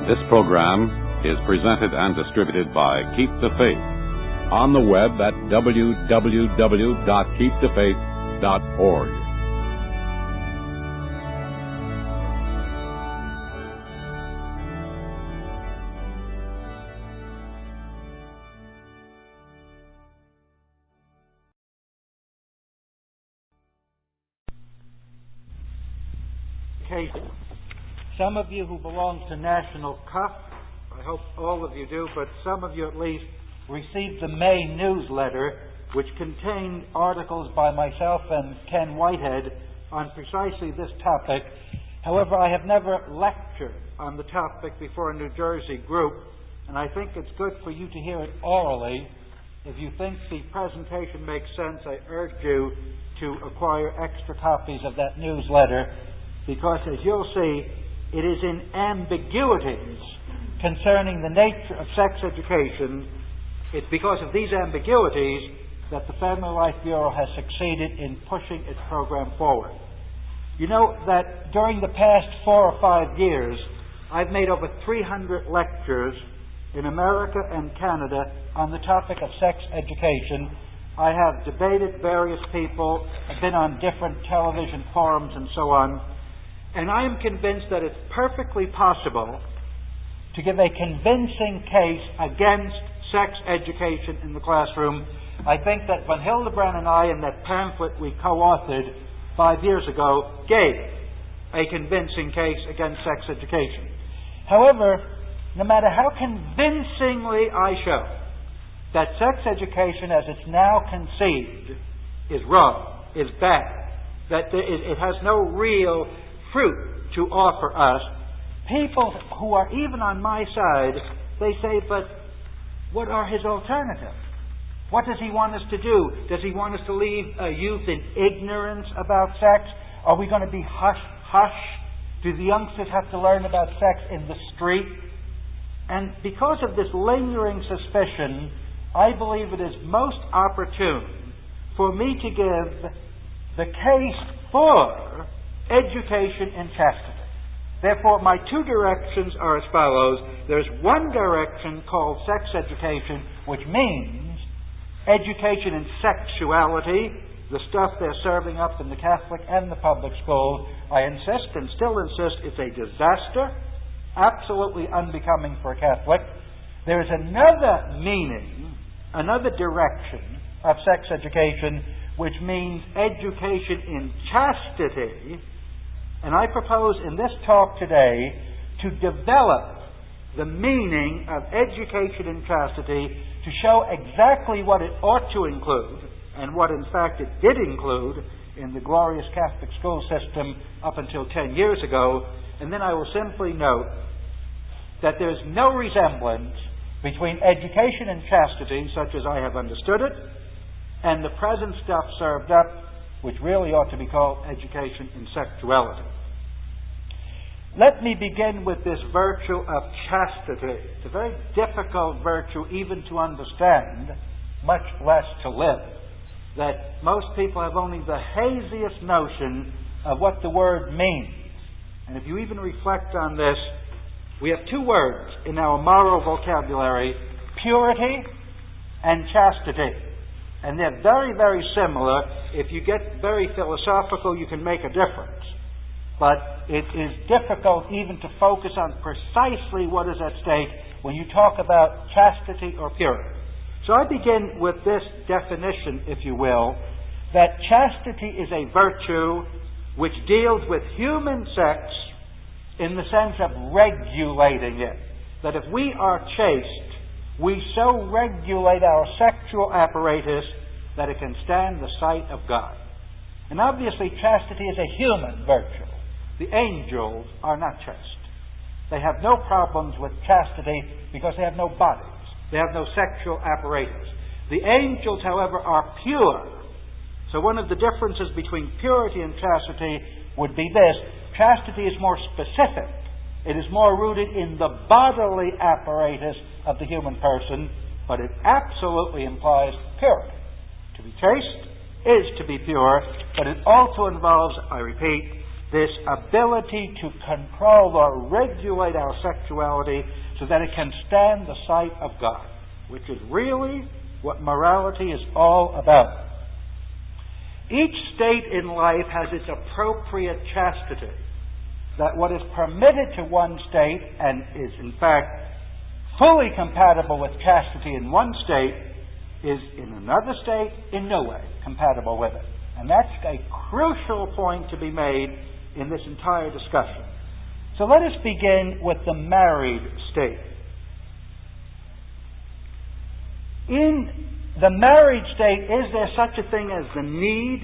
This program is presented and distributed by Keep the Faith on the web at www.keepthefaith.org. Some of you who belong to National Cuff, I hope all of you do, but some of you at least received the May newsletter, which contained articles by myself and Ken Whitehead on precisely this topic. However, I have never lectured on the topic before a New Jersey group, and I think it's good for you to hear it orally. If you think the presentation makes sense, I urge you to acquire extra copies of that newsletter, because as you'll see, it is in ambiguities concerning the nature of sex education. It's because of these ambiguities that the Family Life Bureau has succeeded in pushing its program forward. You know that during the past 4 or 5 years, I've made over 300 lectures in America and Canada on the topic of sex education. I have debated various people, I've been on different television forums and so on. And I am convinced that it's perfectly possible to give a convincing case against sex education in the classroom. I think that Van Hildebrand and I, in that pamphlet we co-authored 5 years ago, gave a convincing case against sex education. However, no matter how convincingly I show that sex education as it's now conceived is wrong, is bad, that it has no real fruit to offer us, people who are even on my side, they say, but what are his alternatives? What does he want us to do? Does he want us to leave youth in ignorance about sex? Are we going to be hush? Do the youngsters have to learn about sex in the street? And because of this lingering suspicion, I believe it is most opportune for me to give the case for education in chastity. Therefore, my 2 directions are as follows. There's one direction called sex education, which means education in sexuality, the stuff they're serving up in the Catholic and the public schools. I insist and still insist it's a disaster, absolutely unbecoming for a Catholic. There is another meaning, another direction of sex education, which means education in chastity. And I propose in this talk today to develop the meaning of education in chastity, to show exactly what it ought to include, and what in fact it did include in the glorious Catholic school system up until 10 years ago. And then I will simply note that there's no resemblance between education in chastity, such as I have understood it, and the present stuff served up, which really ought to be called education in sexuality. Let me begin with this virtue of chastity. It's a very difficult virtue even to understand, much less to live. That most people have only the haziest notion of what the word means. And if you even reflect on this, we have 2 words in our moral vocabulary: purity and chastity. And they're very, very similar. If you get very philosophical, you can make a difference. But it is difficult even to focus on precisely what is at stake when you talk about chastity or purity. So I begin with this definition, if you will, that chastity is a virtue which deals with human sex in the sense of regulating it. That if we are chaste, we so regulate our sexual apparatus that it can stand the sight of God. And obviously chastity is a human virtue. The angels are not chaste. They have no problems with chastity because they have no bodies. They have no sexual apparatus. The angels, however, are pure. So one of the differences between purity and chastity would be this: chastity is more specific. It is more rooted in the bodily apparatus of the human person, but it absolutely implies purity. To be chaste is to be pure, but it also involves, I repeat, this ability to control or regulate our sexuality so that it can stand the sight of God, which is really what morality is all about. Each state in life has its appropriate chastity, that what is permitted to one state and is in fact fully compatible with chastity in one state is in another state in no way compatible with it. And that's a crucial point to be made in this entire discussion. So let us begin with the married state. In the married state, is there such a thing as the need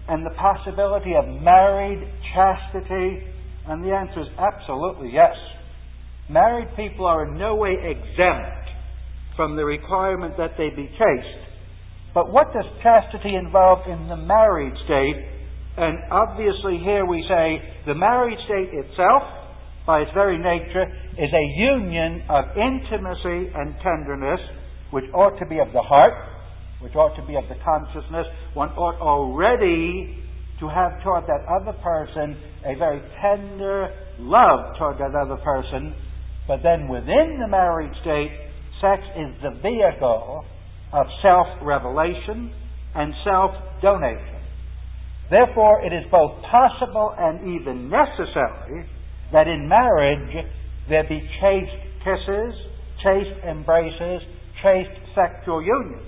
and the possibility of married chastity? And the answer is absolutely yes. Married people are in no way exempt from the requirement that they be chaste. But what does chastity involve in the married state? And obviously here we say the married state itself, by its very nature, is a union of intimacy and tenderness, which ought to be of the heart, which ought to be of the consciousness. One ought already to have toward that other person a very tender love toward that other person. But then within the married state, sex is the vehicle of self-revelation and self-donation. Therefore, it is both possible and even necessary that in marriage there be chaste kisses, chaste embraces, chaste sexual union.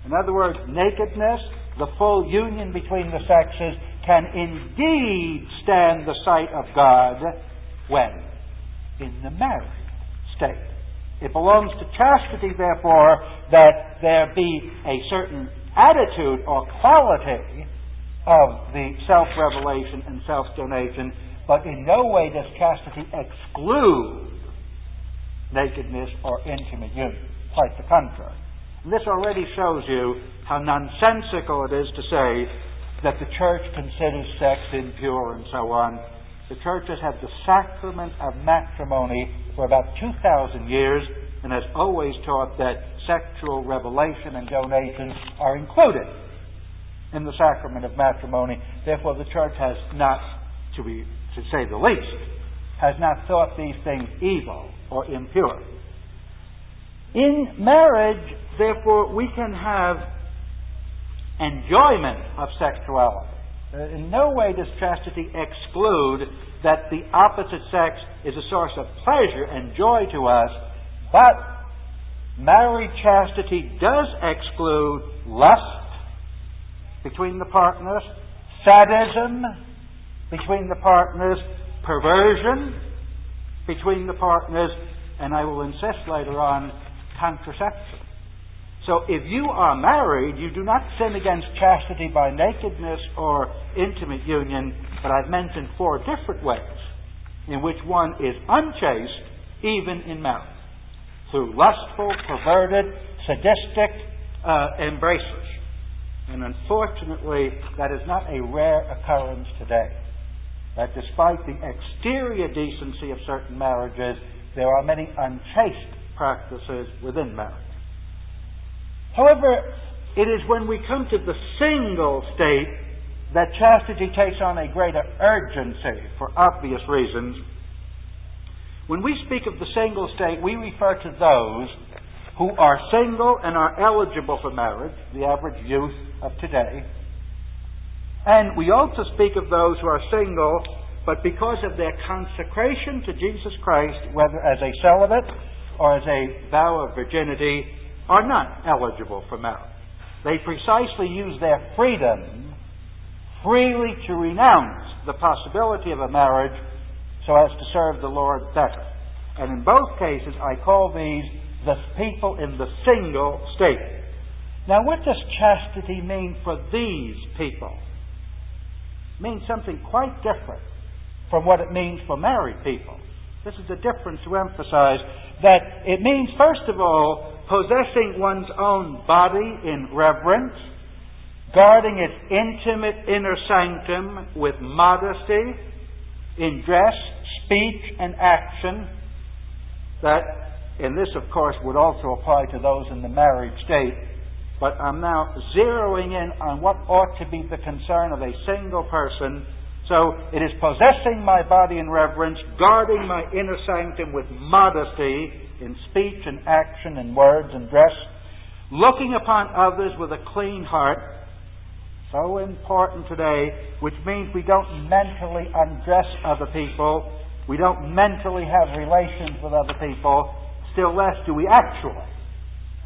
In other words, nakedness, the full union between the sexes, can indeed stand the sight of God when? In the married state. It belongs to chastity, therefore, that there be a certain attitude or quality of the self-revelation and self-donation, but in no way does chastity exclude nakedness or intimate union. Quite the contrary. And this already shows you how nonsensical it is to say that the Church considers sex impure and so on. The Church has had the sacrament of matrimony for about 2,000 years and has always taught that sexual revelation and donation are included in the sacrament of matrimony. Therefore, the Church has not, to say the least, has not thought these things evil or impure. In marriage, therefore, we can have enjoyment of sexuality. In no way does chastity exclude that the opposite sex is a source of pleasure and joy to us, but married chastity does exclude lust between the partners, sadism between the partners, perversion between the partners, and I will insist later on, contraception. So if you are married, you do not sin against chastity by nakedness or intimate union, but I've mentioned 4 different ways in which one is unchaste even in marriage, through lustful, perverted, sadistic embraces. And unfortunately, that is not a rare occurrence today. That despite the exterior decency of certain marriages, there are many unchaste practices within marriage. However, it is when we come to the single state that chastity takes on a greater urgency for obvious reasons. When we speak of the single state, we refer to those who are single and are eligible for marriage, the average youth of today. And we also speak of those who are single, but because of their consecration to Jesus Christ, whether as a celibate or as a vow of virginity, are not eligible for marriage. They precisely use their freedom freely to renounce the possibility of a marriage so as to serve the Lord better. And in both cases, I call these the people in the single state. Now, what does chastity mean for these people? It means something quite different from what it means for married people. This is a difference to emphasize, that it means, first of all, possessing one's own body in reverence, guarding its intimate inner sanctum with modesty in dress, speech, and action. That, and this, of course, would also apply to those in the married state, but I'm now zeroing in on what ought to be the concern of a single person, So it is possessing my body in reverence, guarding my inner sanctum with modesty in speech and action and words and dress, looking upon others with a clean heart. So important today, which means we don't mentally undress other people, we don't mentally have relations with other people, still less do we actually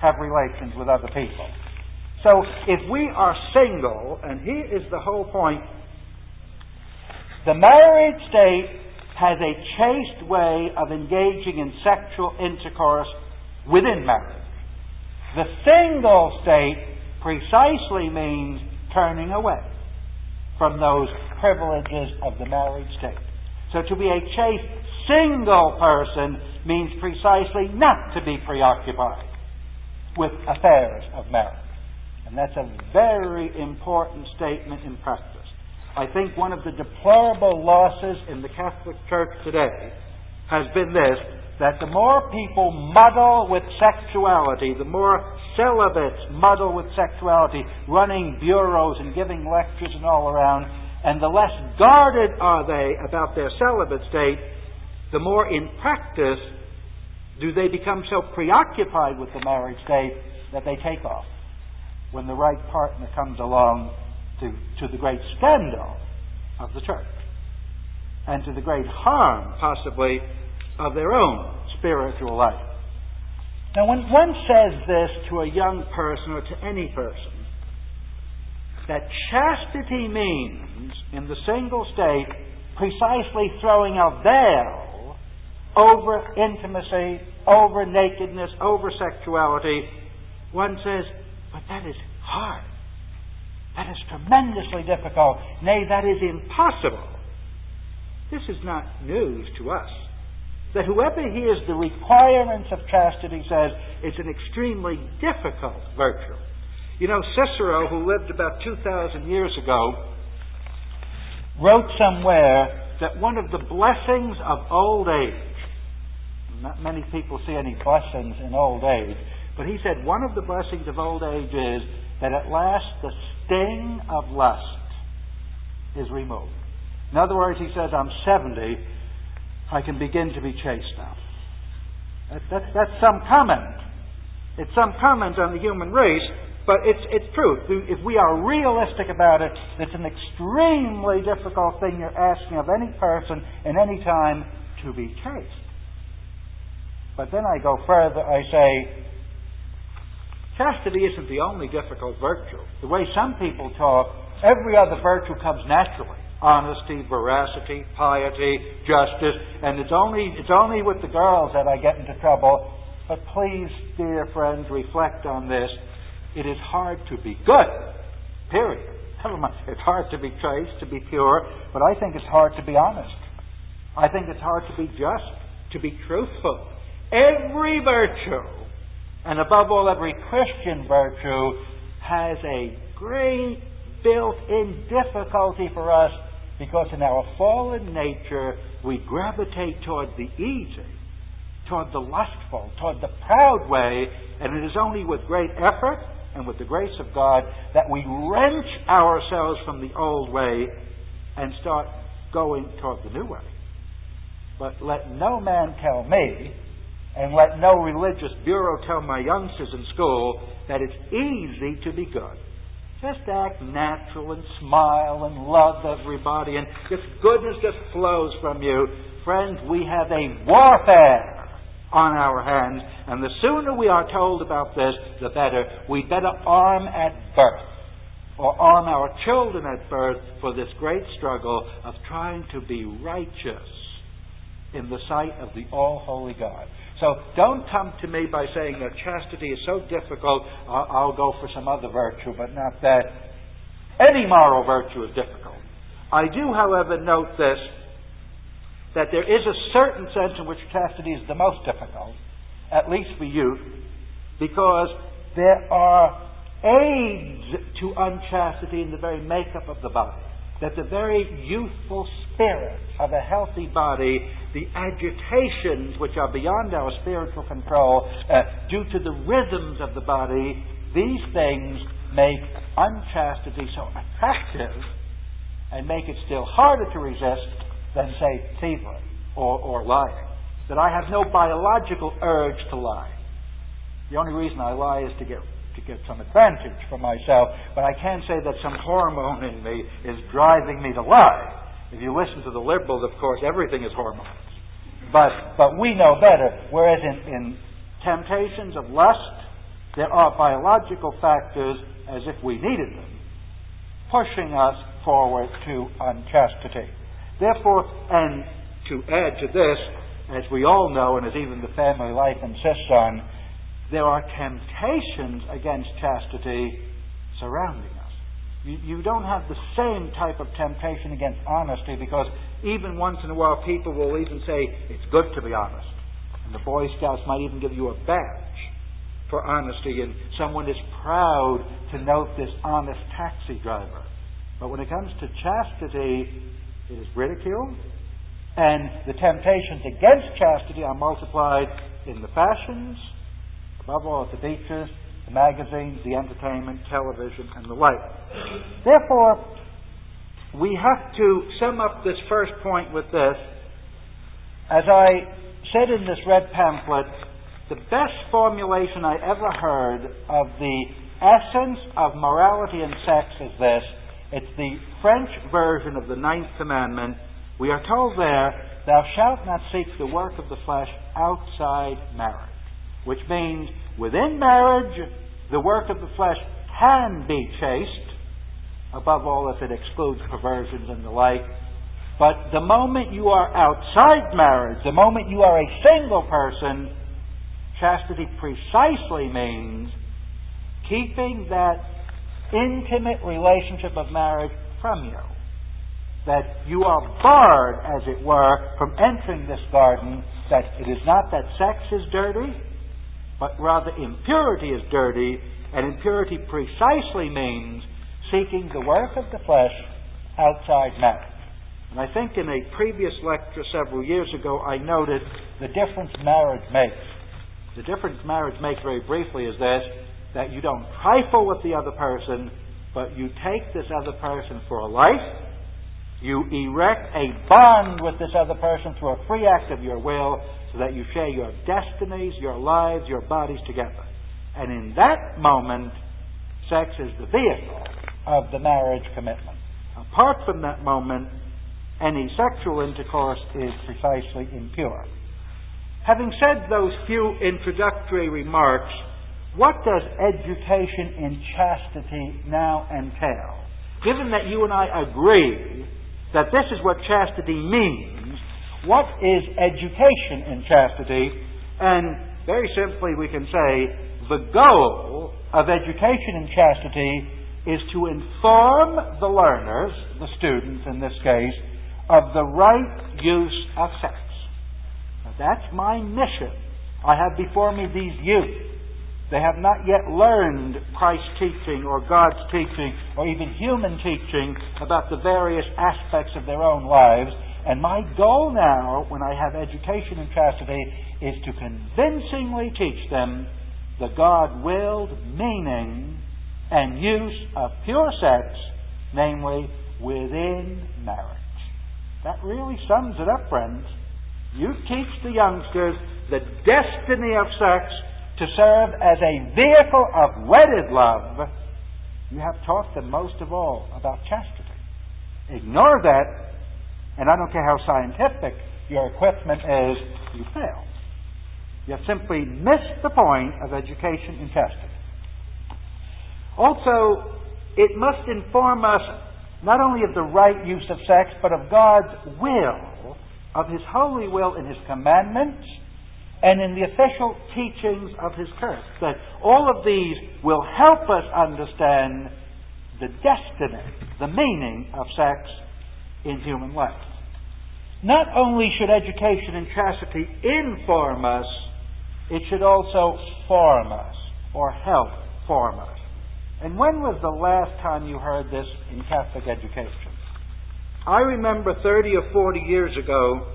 have relations with other people. So if we are single, and here is the whole point, the married state has a chaste way of engaging in sexual intercourse within marriage. The single state precisely means turning away from those privileges of the married state. So to be a chaste single person means precisely not to be preoccupied with affairs of marriage. And that's a very important statement in practice. I think one of the deplorable losses in the Catholic Church today has been this, that the more people muddle with sexuality, the more celibates muddle with sexuality, running bureaus and giving lectures and all around, and the less guarded are they about their celibate state, the more in practice do they become so preoccupied with the married state that they take off when the right partner comes along, to the great scandal of the church and to the great harm, possibly, of their own spiritual life. Now, when one says this to a young person or to any person, that chastity means, in the single state, precisely throwing a veil over intimacy, over nakedness, over sexuality, one says, but that is hard. That is tremendously difficult. Nay, that is impossible. This is not news to us. That whoever hears the requirements of chastity says it's an extremely difficult virtue. You know, Cicero, who lived about 2,000 years ago, wrote somewhere that one of the blessings of old age, not many people see any blessings in old age, but he said one of the blessings of old age is that at last the sting of lust is removed. In other words, he says, I'm 70, I can begin to be chaste now. That's some comment. It's some comment on the human race, but it's true. If we are realistic about it, it's an extremely difficult thing you're asking of any person in any time to be chaste. But then I go further, I say, chastity isn't the only difficult virtue. The way some people talk, every other virtue comes naturally. Honesty, veracity, piety, justice, and it's only with the girls that I get into trouble. But please, dear friends, reflect on this. It is hard to be good, period. Never mind. It's hard to be chaste, to be pure, but I think it's hard to be honest. I think it's hard to be just, to be truthful. Every virtue, and above all, every Christian virtue, has a great built-in difficulty for us because in our fallen nature we gravitate toward the easy, toward the lustful, toward the proud way, and it is only with great effort and with the grace of God that we wrench ourselves from the old way and start going toward the new way. But let no man tell me, and let no religious bureau tell my youngsters in school, that it's easy to be good. Just act natural and smile and love everybody, and just goodness just flows from you. Friends, we have a warfare on our hands, and the sooner we are told about this, the better. We'd better arm at birth, or arm our children at birth, for this great struggle of trying to be righteous in the sight of the all-holy God. So don't come to me by saying that chastity is so difficult, I'll go for some other virtue, but not that. Any moral virtue is difficult. I do, however, note this, that there is a certain sense in which chastity is the most difficult, at least for youth, because there are aids to unchastity in the very makeup of the body. That the very youthful spirit of a healthy body, the agitations which are beyond our spiritual control, due to the rhythms of the body, these things make unchastity so attractive and make it still harder to resist than, say, thievery or lying. That I have no biological urge to lie. The only reason I lie is to get some advantage for myself, but I can't say that some hormone in me is driving me to lie. If you listen to the liberals, of course, everything is hormones. But we know better. Whereas in temptations of lust, there are biological factors, as if we needed them, pushing us forward to unchastity. Therefore, and to add to this, as we all know, and as even the family life insists on, there are temptations against chastity surrounding us. You don't have the same type of temptation against honesty, because even once in a while people will even say, it's good to be honest. And the Boy Scouts might even give you a badge for honesty, and someone is proud to note this honest taxi driver. But when it comes to chastity, it is ridiculed, and the temptations against chastity are multiplied in the fashions, above all at the beaches, the magazines, the entertainment, television, and the like. Therefore, we have to sum up this first point with this. As I said in this red pamphlet, the best formulation I ever heard of the essence of morality and sex is this. It's the French version of the 9th Commandment. We are told there, thou shalt not seek the work of the flesh outside marriage. Which means, within marriage, the work of the flesh can be chaste, above all if it excludes perversions and the like. But the moment you are outside marriage, the moment you are a single person, chastity precisely means keeping that intimate relationship of marriage from you. That you are barred, as it were, from entering this garden, that it is not that sex is dirty, but rather impurity is dirty, and impurity precisely means seeking the work of the flesh outside marriage. And I think in a previous lecture several years ago, I noted the difference marriage makes. The difference marriage makes, very briefly, is this, that you don't trifle with the other person, but you take this other person for a life. You erect a bond with this other person through a free act of your will, so that you share your destinies, your lives, your bodies together. And in that moment, sex is the vehicle of the marriage commitment. Apart from that moment, any sexual intercourse is precisely impure. Having said those few introductory remarks, what does education in chastity now entail? Given that you and I agree that this is what chastity means, what is education in chastity? And very simply we can say the goal of education in chastity is to inform the learners, the students in this case, of the right use of sex. Now, that's my mission. I have before me these youth. They have not yet learned Christ's teaching or God's teaching or even human teaching about the various aspects of their own lives. And my goal now, when I have education in chastity, is to convincingly teach them the God-willed meaning and use of pure sex, namely within marriage. That really sums it up, friends. You teach the youngsters the destiny of sex to serve as a vehicle of wedded love. You have taught them most of all about chastity. Ignore that, and I don't care how scientific your equipment is, you fail. You have simply missed the point of education in chastity. Also, it must inform us not only of the right use of sex, but of God's will, of His holy will in His commandments, and in the official teachings of His church. That all of these will help us understand the destiny, the meaning of sex in human life. Not only should education in chastity inform us, it should also form us, or help form us. And when was the last time you heard this in Catholic education? I remember 30 or 40 years ago,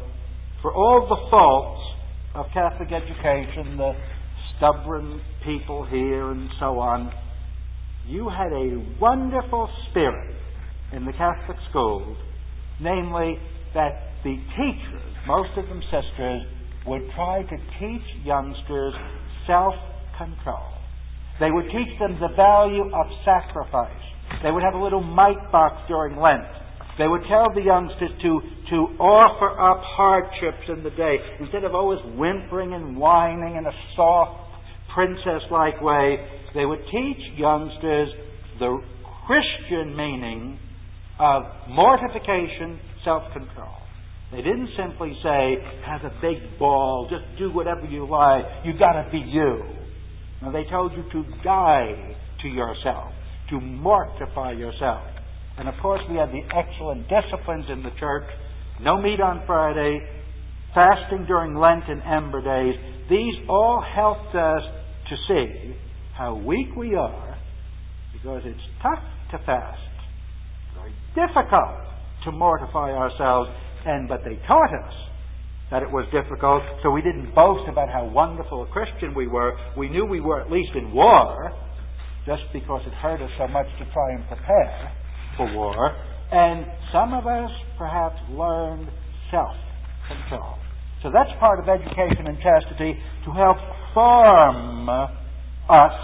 for all the faults of Catholic education, the stubborn people here and so on, you had a wonderful spirit in the Catholic schools, namely that the teachers, most of them sisters, would try to teach youngsters self-control. They would teach them the value of sacrifice. They would have a little mite box during Lent. They would tell the youngsters to offer up hardships in the day. Instead of always whimpering and whining in a soft, princess-like way, they would teach youngsters the Christian meaning of mortification, self-control. They didn't simply say, have a big ball, just do whatever you like, you've got to be you. No, they told you to die to yourself, to mortify yourself. And of course we had the excellent disciplines in the church, no meat on Friday, fasting during Lent and Ember Days. These all helped us to see how weak we are, because it's tough to fast, very difficult to mortify ourselves, but they taught us that it was difficult, so we didn't boast about how wonderful a Christian we were. We knew we were at least in war, just because it hurt us so much to try and prepare for war. And some of us perhaps learned self-control. So that's part of education and chastity, to help form us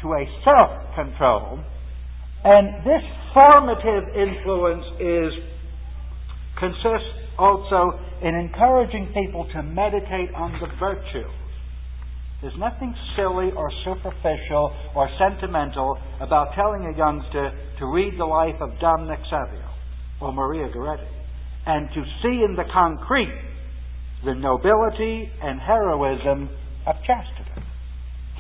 to a self-control. And this formative influence consists also in encouraging people to meditate on the virtues. There's nothing silly or superficial or sentimental about telling a youngster to read the life of Dominic Savio or Maria Goretti and to see in the concrete the nobility and heroism of chastity.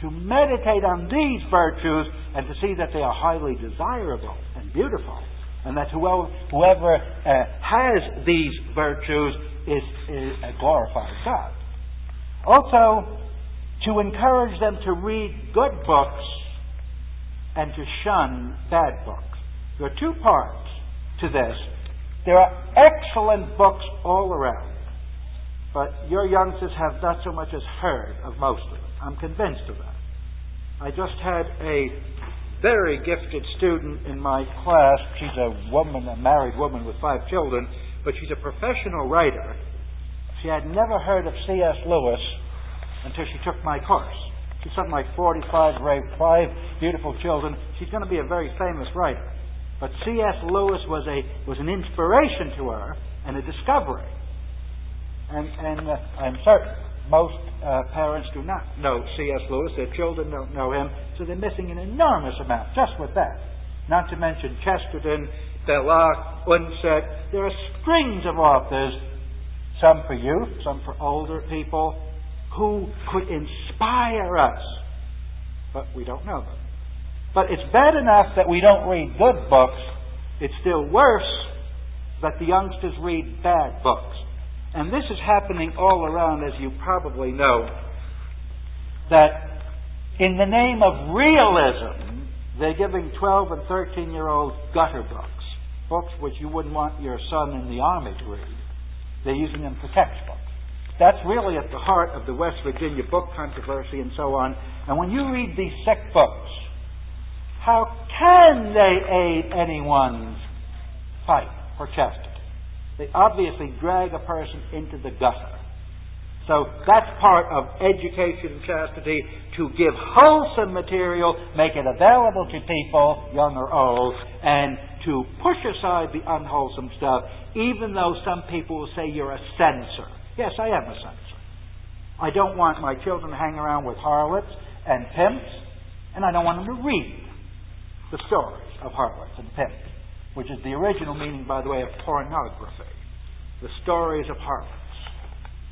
To meditate on these virtues and to see that they are highly desirable and beautiful, and that whoever has these virtues glorifies God. Also, to encourage them to read good books and to shun bad books. There are two parts to this. There are excellent books all around, but your youngsters have not so much as heard of most of them. I'm convinced of that. I just had a very gifted student in my class. She's a married woman with 5 children, but she's a professional writer. She had never heard of C.S. Lewis until she took my course. She's something like 45, raised 5 beautiful children. She's going to be a very famous writer. But C.S. Lewis was an inspiration to her and a discovery. And I'm certain most parents do not know C.S. Lewis. Their children don't know him, so they're missing an enormous amount just with that. Not to mention Chesterton, Belloc, Unset. There are strings of authors, some for youth, some for older people, who could inspire us, but we don't know them. But it's bad enough that we don't read good books. It's still worse that the youngsters read bad books. And this is happening all around, as you probably know, that in the name of realism, they're giving 12 and 13-year-olds gutter books which you wouldn't want your son in the army to read. They're using them for textbooks. That's really at the heart of the West Virginia book controversy and so on. And when you read these sick books, how can they aid anyone's fight for chastity? They obviously drag a person into the gutter. So that's part of education and chastity, to give wholesome material, make it available to people, young or old, and to push aside the unwholesome stuff, even though some people will say you're a censor. Yes, I am a censor. I don't want my children to hang around with harlots and pimps, and I don't want them to read the stories of harlots and pimps, which is the original meaning, by the way, of pornography. The stories of harlots.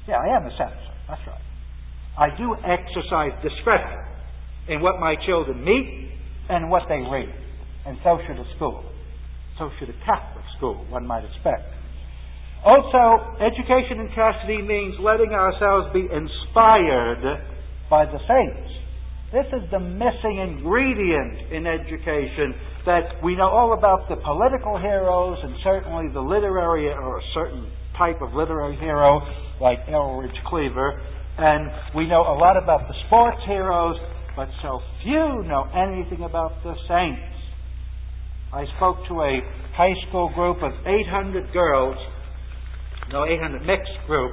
Yeah, I am a censor. That's right. I do exercise discretion in what my children meet and what they read. And so should a school. So should a Catholic school, one might expect. Also, education and chastity means letting ourselves be inspired by the saints. This is the missing ingredient in education, that we know all about the political heroes and certainly the literary, or a certain type of literary hero like Elridge Cleaver, and we know a lot about the sports heroes, but so few know anything about the saints. I spoke to a high school group of 800 girls, 800 mixed group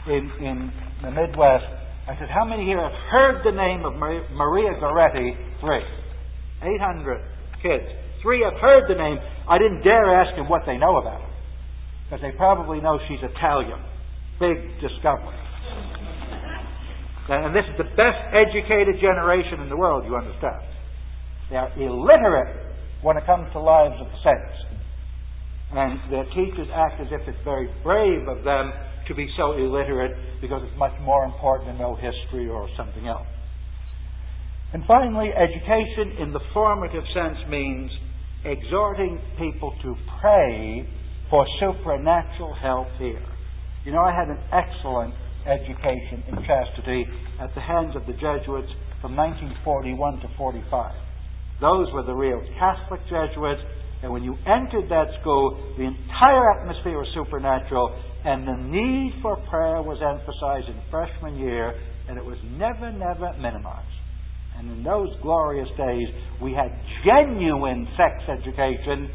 in the Midwest. I said, how many here have heard the name of Maria Goretti? 3. 800 kids. 3 have heard the name. I didn't dare ask them what they know about her, because they probably know she's Italian. Big discovery. And this is the best educated generation in the world, you understand. They are illiterate when it comes to lives of the saints. And their teachers act as if it's very brave of them to be so illiterate, because it's much more important to know history or something else. And finally, education in the formative sense means exhorting people to pray for supernatural help here. You know, I had an excellent education in chastity at the hands of the Jesuits from 1941 to 45. Those were the real Catholic Jesuits, and when you entered that school, the entire atmosphere was supernatural, and the need for prayer was emphasized in freshman year, and it was never minimized. And in those glorious days, we had genuine sex education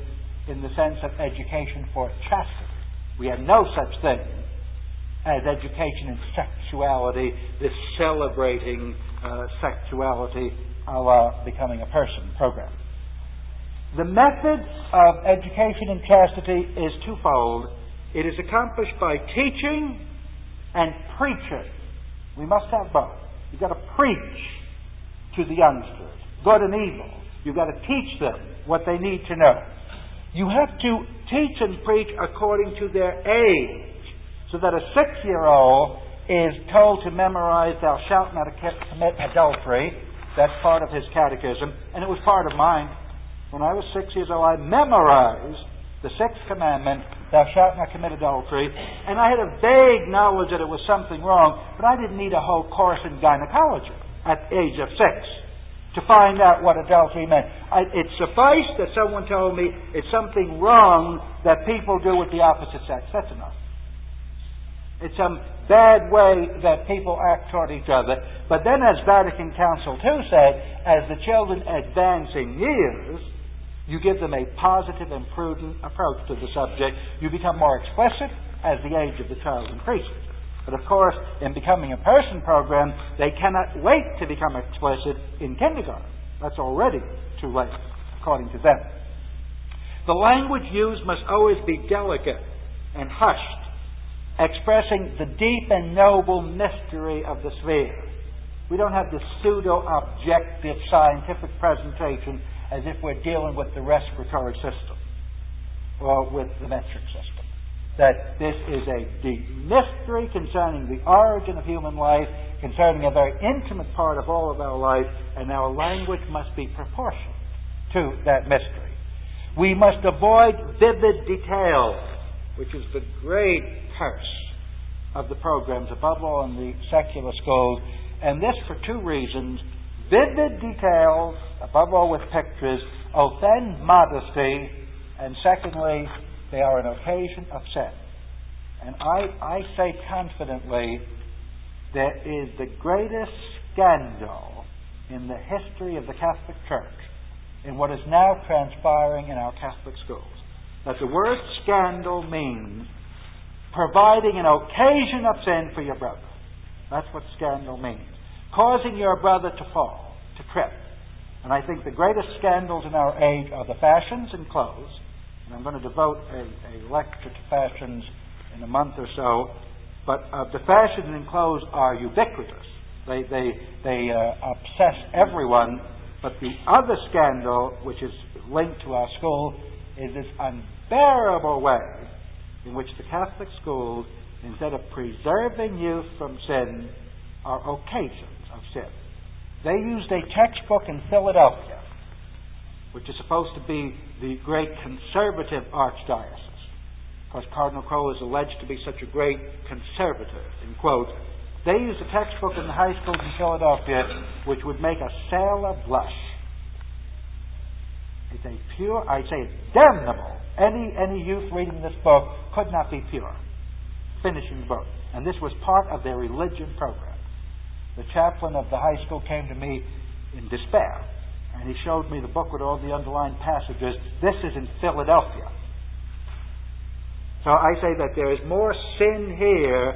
in the sense of education for chastity. We had no such thing as education in sexuality, this celebrating sexuality a la Becoming a Person program. The method of education in chastity is twofold. It is accomplished by teaching and preaching. We must have both. You've got to preach to the youngsters, good and evil. You've got to teach them what they need to know. You have to teach and preach according to their age, so that a 6-year-old is told to memorize, "Thou shalt not commit adultery." That's part of his catechism, and it was part of mine. When I was 6 years old, I memorized the 6th commandment, "Thou shalt not commit adultery," and I had a vague knowledge that it was something wrong, but I didn't need a whole course in gynecology at the age of 6 to find out what adultery meant. It sufficed that someone told me it's something wrong that people do with the opposite sex. That's enough. It's some bad way that people act toward each other. But then, as Vatican Council II said, as the children advance in years, you give them a positive and prudent approach to the subject. You become more explicit as the age of the child increases. But of course, in Becoming a Person program, they cannot wait to become explicit in kindergarten. That's already too late, according to them. The language used must always be delicate and hushed, expressing the deep and noble mystery of the sphere. We don't have this pseudo-objective scientific presentation as if we're dealing with the respiratory system or with the metric system. That this is a deep mystery concerning the origin of human life, concerning a very intimate part of all of our life, and our language must be proportioned to that mystery. We must avoid vivid details, which is the great curse of the programs, above all in the secular schools, and this for 2 reasons. Vivid details, above all with pictures, offend modesty, and secondly, they are an occasion of sin. And I say confidently, there is the greatest scandal in the history of the Catholic Church in what is now transpiring in our Catholic schools. That the word scandal means providing an occasion of sin for your brother. That's what scandal means. Causing your brother to fall, to trip. And I think the greatest scandals in our age are the fashions in clothes. And I'm going to devote a lecture to fashions in a month or so. But the fashions in clothes are ubiquitous. They obsess everyone. But the other scandal, which is linked to our school, is this unbearable way in which the Catholic schools, instead of preserving youth from sin, are occasions of sin. They used a textbook in Philadelphia, which is supposed to be the great conservative archdiocese. Because Cardinal Crowell is alleged to be such a great conservative, in quotes. They used a textbook in the high schools in Philadelphia which would make a sailor blush. It's a pure, I say it's damnable. Any youth reading this book could not be pure. Finishing the book. And this was part of their religion program. The chaplain of the high school came to me in despair And he showed me the book with all the underlined passages. This is in Philadelphia. So I say that there is more sin here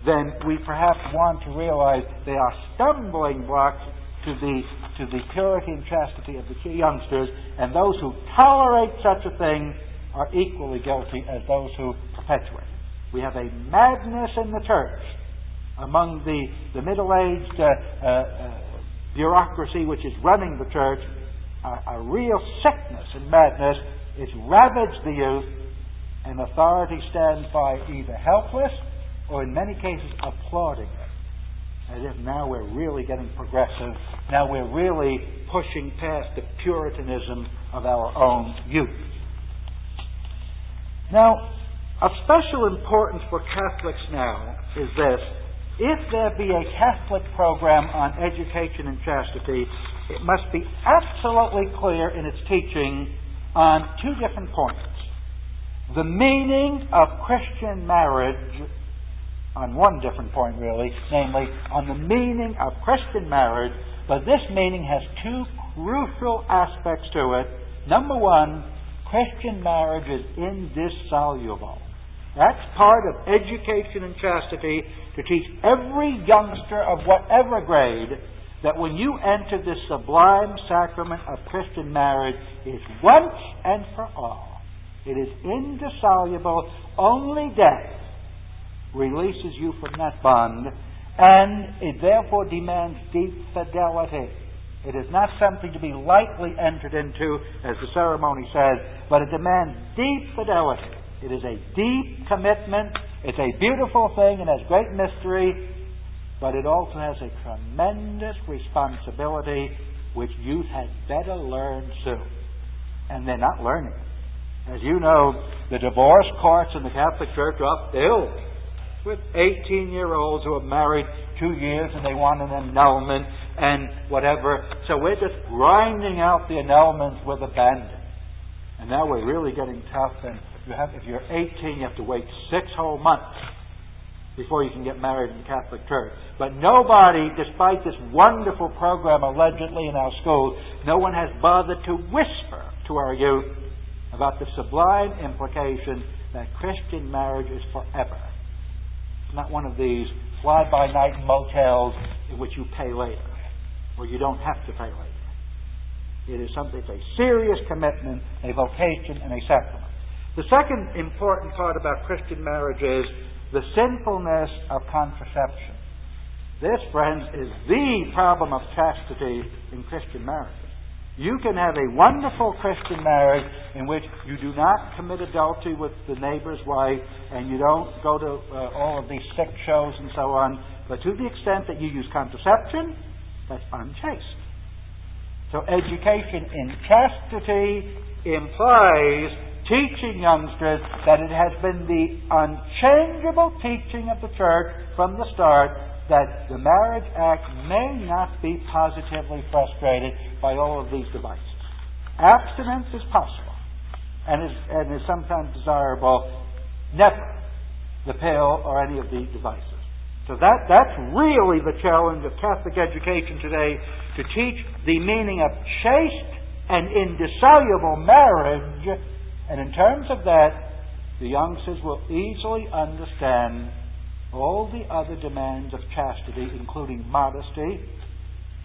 than we perhaps want to realize. They are stumbling blocks to the purity and chastity of the youngsters, and those who tolerate such a thing are equally guilty as those who perpetuate it. We have a madness in the church among the middle-aged bureaucracy which is running the church, a real sickness and madness. It's ravaged the youth, and authority stands by either helpless or in many cases applauding it, as if now we're really getting progressive, now we're really pushing past the Puritanism of our own youth. Now, of special importance for Catholics now is this: if there be a Catholic program on education and chastity, it must be absolutely clear in its teaching on two different points. The meaning of Christian marriage, on one different point really, namely on the meaning of Christian marriage, but this meaning has two crucial aspects to it. Number one, Christian marriage is indissoluble. That's part of education and chastity, to teach every youngster of whatever grade that when you enter this sublime sacrament of Christian marriage, it's once and for all. It is indissoluble. Only death releases you from that bond, and it therefore demands deep fidelity. It is not something to be lightly entered into, as the ceremony says, but it demands deep fidelity. It is a deep commitment. It's a beautiful thing and has great mystery, but it also has a tremendous responsibility which youth had better learn soon. And they're not learning it. As you know, the divorce courts in the Catholic Church are filled with 18-year-olds who have married 2 years and they want an annulment and whatever. So we're just grinding out the annulments with abandon. And now we're really getting tough, and if you're 18, you have to wait 6 whole months before you can get married in the Catholic Church. But nobody, despite this wonderful program allegedly in our schools, no one has bothered to whisper to our youth about the sublime implication that Christian marriage is forever. It's not one of these fly-by-night motels in which you pay later, or you don't have to pay later. It is something, it's a serious commitment, a vocation, and a sacrament. The second important part about Christian marriage is the sinfulness of contraception. This, friends, is the problem of chastity in Christian marriage. You can have a wonderful Christian marriage in which you do not commit adultery with the neighbor's wife and you don't go to all of these sex shows and so on, but to the extent that you use contraception, that's unchaste. So education in chastity implies teaching youngsters that it has been the unchangeable teaching of the Church from the start that the marriage act may not be positively frustrated by all of these devices. Abstinence is possible and is sometimes desirable, never the pill or any of the devices. So that's really the challenge of Catholic education today, to teach the meaning of chaste and indissoluble marriage. And in terms of that, the youngsters will easily understand all the other demands of chastity, including modesty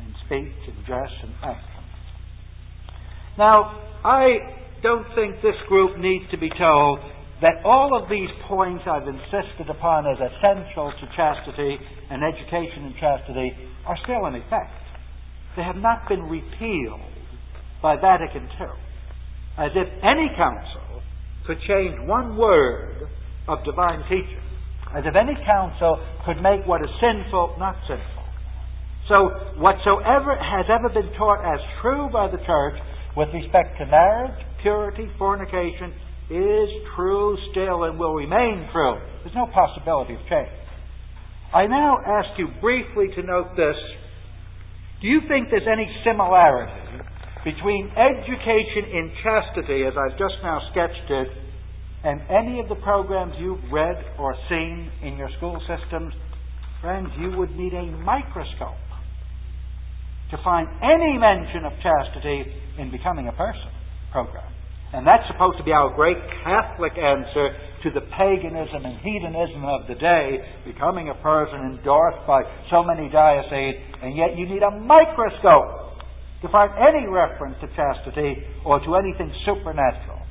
and speech and dress and action. Now, I don't think this group needs to be told that all of these points I've insisted upon as essential to chastity and education in chastity are still in effect. They have not been repealed by Vatican II, as if any council could change one word of divine teaching, as if any council could make what is sinful not sinful. So whatsoever has ever been taught as true by the Church with respect to marriage, purity, fornication, is true still and will remain true. There's no possibility of change. I now ask you briefly to note this. Do you think there's any similarity between education in chastity, as I've just now sketched it, and any of the programs you've read or seen in your school systems? Friends, you would need a microscope to find any mention of chastity in Becoming a Person program. And that's supposed to be our great Catholic answer to the paganism and hedonism of the day, Becoming a Person endorsed by so many dioceses, and yet you need a microscope to find any reference to chastity or to anything supernatural.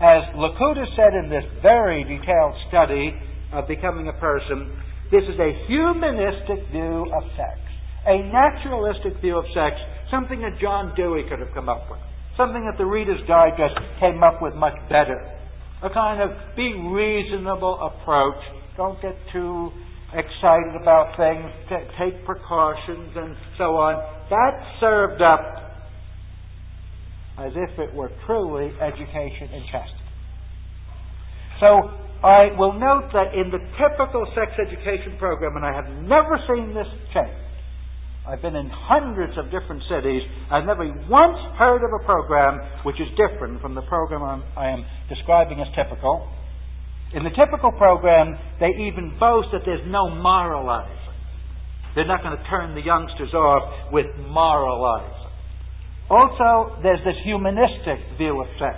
As Locutus said in this very detailed study of Becoming a Person, this is a humanistic view of sex, a naturalistic view of sex, something that John Dewey could have come up with, something that the Reader's Digest came up with much better. A kind of be reasonable approach. Don't get too excited about things. Take precautions and so on. That's served up as if it were truly education in chastity. So I will note that in the typical sex education program, and I have never seen this change, I've been in hundreds of different cities. I've never once heard of a program which is different from the program I am describing as typical. In the typical program, they even boast that there's no moralizing. They're not going to turn the youngsters off with moralizing. Also, there's this humanistic view of sex.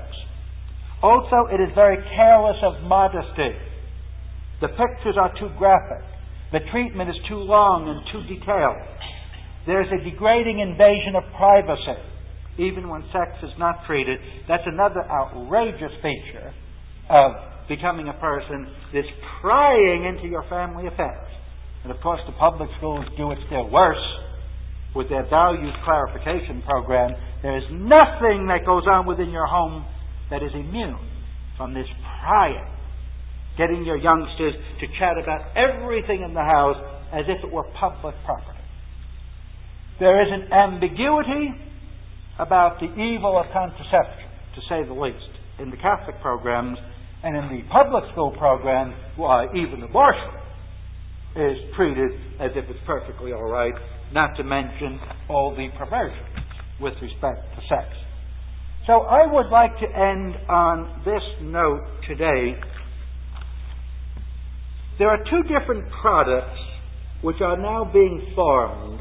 Also, it is very careless of modesty. The pictures are too graphic. The treatment is too long and too detailed. There's a degrading invasion of privacy, even when sex is not treated. That's another outrageous feature of Becoming a Person, this prying into your family affairs. And of course the public schools do it still worse with their values clarification program. There is nothing that goes on within your home that is immune from this prying, getting your youngsters to chat about everything in the house as if it were public property. There is an ambiguity about the evil of contraception, to say the least, in the Catholic programs, and in the public school programs, why even abortion is treated as if it's perfectly all right, not to mention all the perversions with respect to sex. So I would like to end on this note today. There are two different products which are now being formed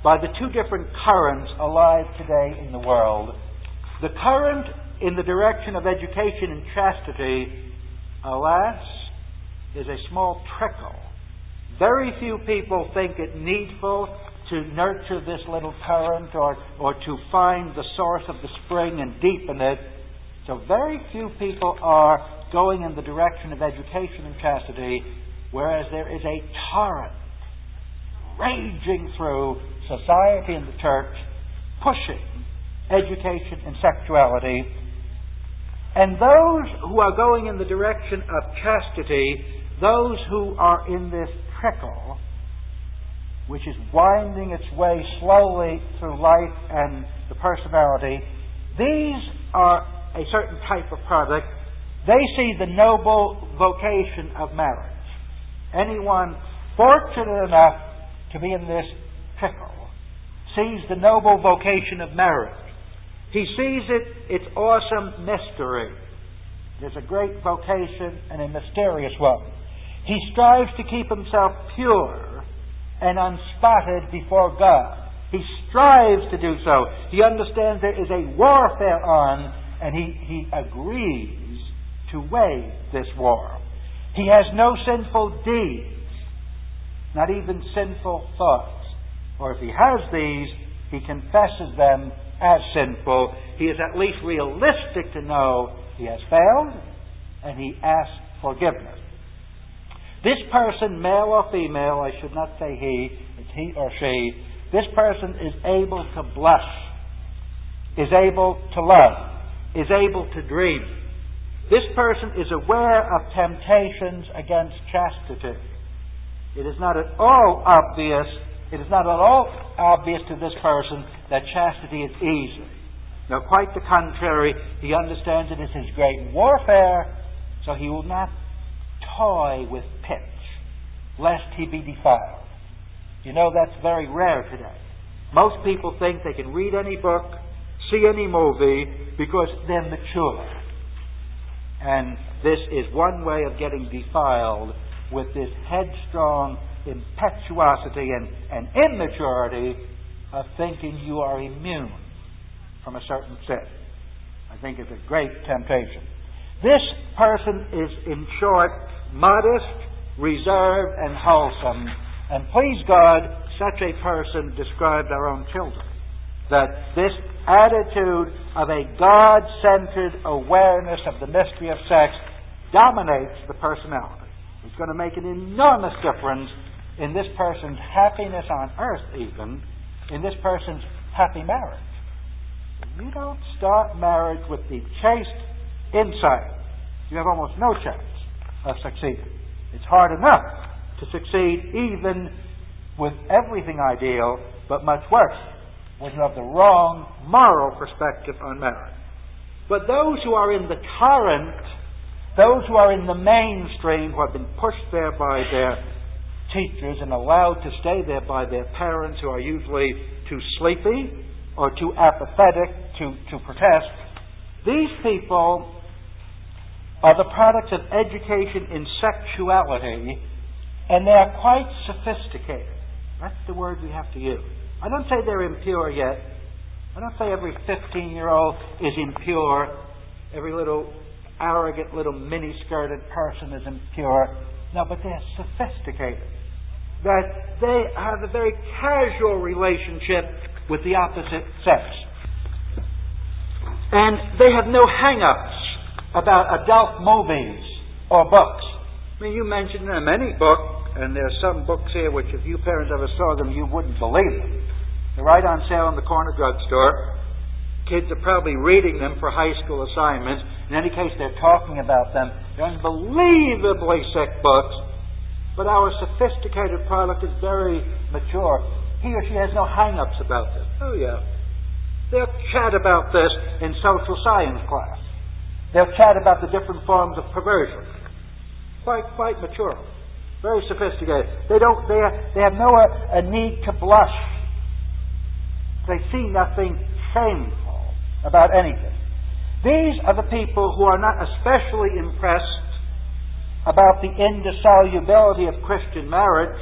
by the two different currents alive today in the world. The current in the direction of education and chastity, alas, is a small trickle. Very few people think it needful to nurture this little current or to find the source of the spring and deepen it. So very few people are going in the direction of education and chastity, whereas there is a torrent raging through society and the church, pushing education and sexuality. And those who are going in the direction of chastity, those who are in this trickle, which is winding its way slowly through life and the personality, these are a certain type of product. They see the noble vocation of marriage. Anyone fortunate enough to be in this trickle sees the noble vocation of marriage. He sees its awesome mystery. There's a great vocation and a mysterious one. He strives to keep himself pure and unspotted before God. He strives to do so. He understands there is a warfare on, and he agrees to wage this war. He has no sinful deeds, not even sinful thoughts. Or if he has these, he confesses them as sinful. He is at least realistic to know he has failed, and he asks forgiveness. This person, male or female, I should not say he, it's he or she, this person is able to blush, is able to love, is able to dream. This person is aware of temptations against chastity. It is not at all obvious to this person that chastity is easy. No, quite the contrary. He understands it is his great warfare, so he will not toy with pitch, lest he be defiled. You know, that's very rare today. Most people think they can read any book, see any movie, because they're mature. And this is one way of getting defiled, with this headstrong impetuosity and immaturity of thinking you are immune from a certain sin. I think it's a great temptation. This person is, in short, modest, reserved, and wholesome. And please God, such a person describes our own children. That this attitude of a God-centered awareness of the mystery of sex dominates the personality. It's going to make an enormous difference in this person's happiness on earth, even, in this person's happy marriage. You don't start marriage with the chaste insight, you have almost no chance of succeeding. It's hard enough to succeed even with everything ideal, but much worse when you have the wrong moral perspective on marriage. But those who are in the torrent, those who are in the mainstream, who have been pushed there by their teachers and allowed to stay there by their parents, who are usually too sleepy or too apathetic to protest, these people are the products of education in sexuality, and they are quite sophisticated. That's the word we have to use. I don't say they're impure yet. I don't say every 15-year-old is impure. Every little arrogant, little mini-skirted person is impure. No, but they're sophisticated. That they have a very casual relationship with the opposite sex. And they have no hang-ups about adult movies or books. I mean, you mentioned them, any book, and there's some books here which if you parents ever saw them, you wouldn't believe them. They're right on sale in the corner drugstore. Kids are probably reading them for high school assignments. In any case, they're talking about them. They're unbelievably sick books. But our sophisticated product is very mature. He or she has no hang-ups about this. Oh, yeah. They'll chat about this in social science class. They'll chat about the different forms of perversion. Quite mature. Very sophisticated. They have no need to blush. They see nothing shameful about anything. These are the people who are not especially impressed about the indissolubility of Christian marriage.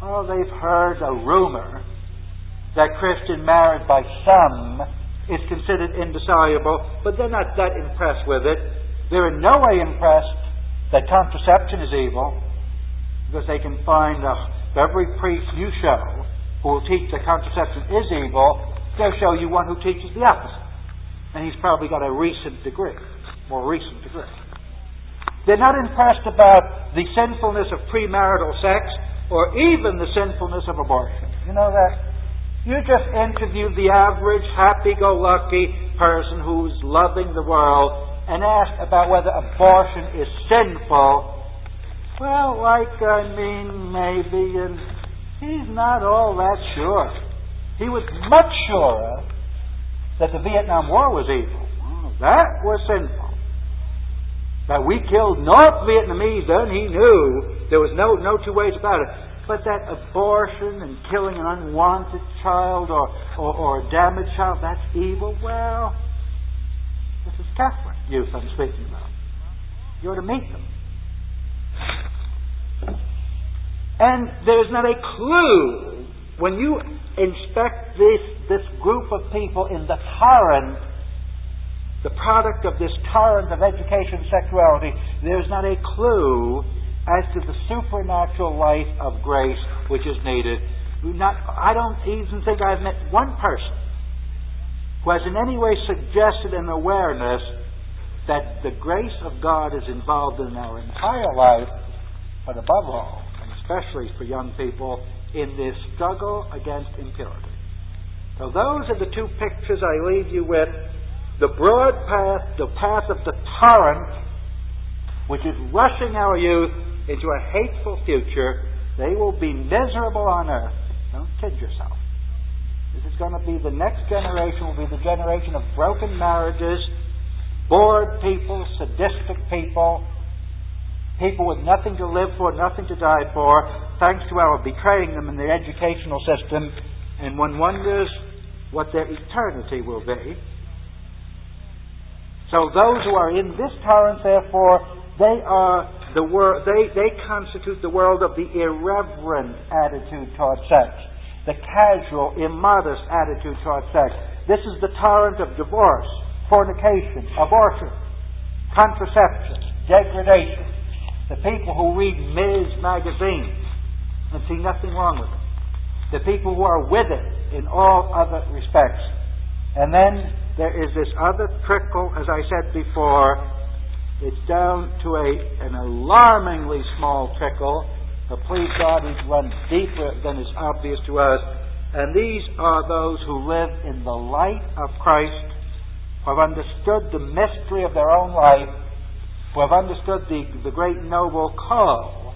Oh, they've heard a rumor that Christian marriage by some is considered indissoluble, but they're not that impressed with it. They're in no way impressed that contraception is evil, because they can find every priest you show who will teach that contraception is evil, they'll show you one who teaches the opposite. And he's probably got a more recent degree. They're not impressed about the sinfulness of premarital sex or even the sinfulness of abortion. You know that? You just interview the average happy-go-lucky person who's loving the world and ask about whether abortion is sinful. Well, maybe, and he's not all that sure. He was much surer that the Vietnam War was evil. Well, that was sinful. That we killed North Vietnamese, then he knew there was no two ways about it. But that abortion and killing an unwanted child or a damaged child, that's evil. Well, this is Catholic youth I'm speaking about. You ought to meet them. And there's not a clue when you inspect this group of people in the torrent, the product of this torrent of education and sexuality, there's not a clue as to the supernatural life of grace which is needed. I don't even think I've met one person who has in any way suggested an awareness that the grace of God is involved in our entire life, but above all, and especially for young people, in this struggle against impurity. So those are the two pictures I leave you with. The broad path, the path of the torrent, which is rushing our youth into a hateful future. They will be miserable on earth. Don't kid yourself. This is going to be the next generation, will be the generation of broken marriages, bored people, sadistic people, people with nothing to live for, nothing to die for, thanks to our betraying them in the educational system, and one wonders what their eternity will be. So those who are in this torrent, therefore, they are the world. They constitute the world of the irreverent attitude toward sex. the casual, immodest attitude toward sex. This is the torrent of divorce, fornication, abortion, contraception, degradation. The people who read Ms. magazines and see nothing wrong with it. The people who are with it in all other respects. And then there is this other trickle, as I said before. It's down to an alarmingly small trickle. But please God, it runs deeper than is obvious to us. And these are those who live in the light of Christ, who have understood the mystery of their own life, who have understood the great noble call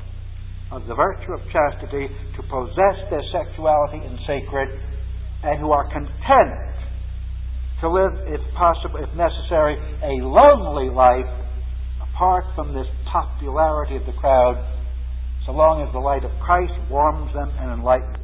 of the virtue of chastity to possess their sexuality in secret, and who are content to live, if possible, if necessary, a lonely life apart from this popularity of the crowd, so long as the light of Christ warms them and enlightens them.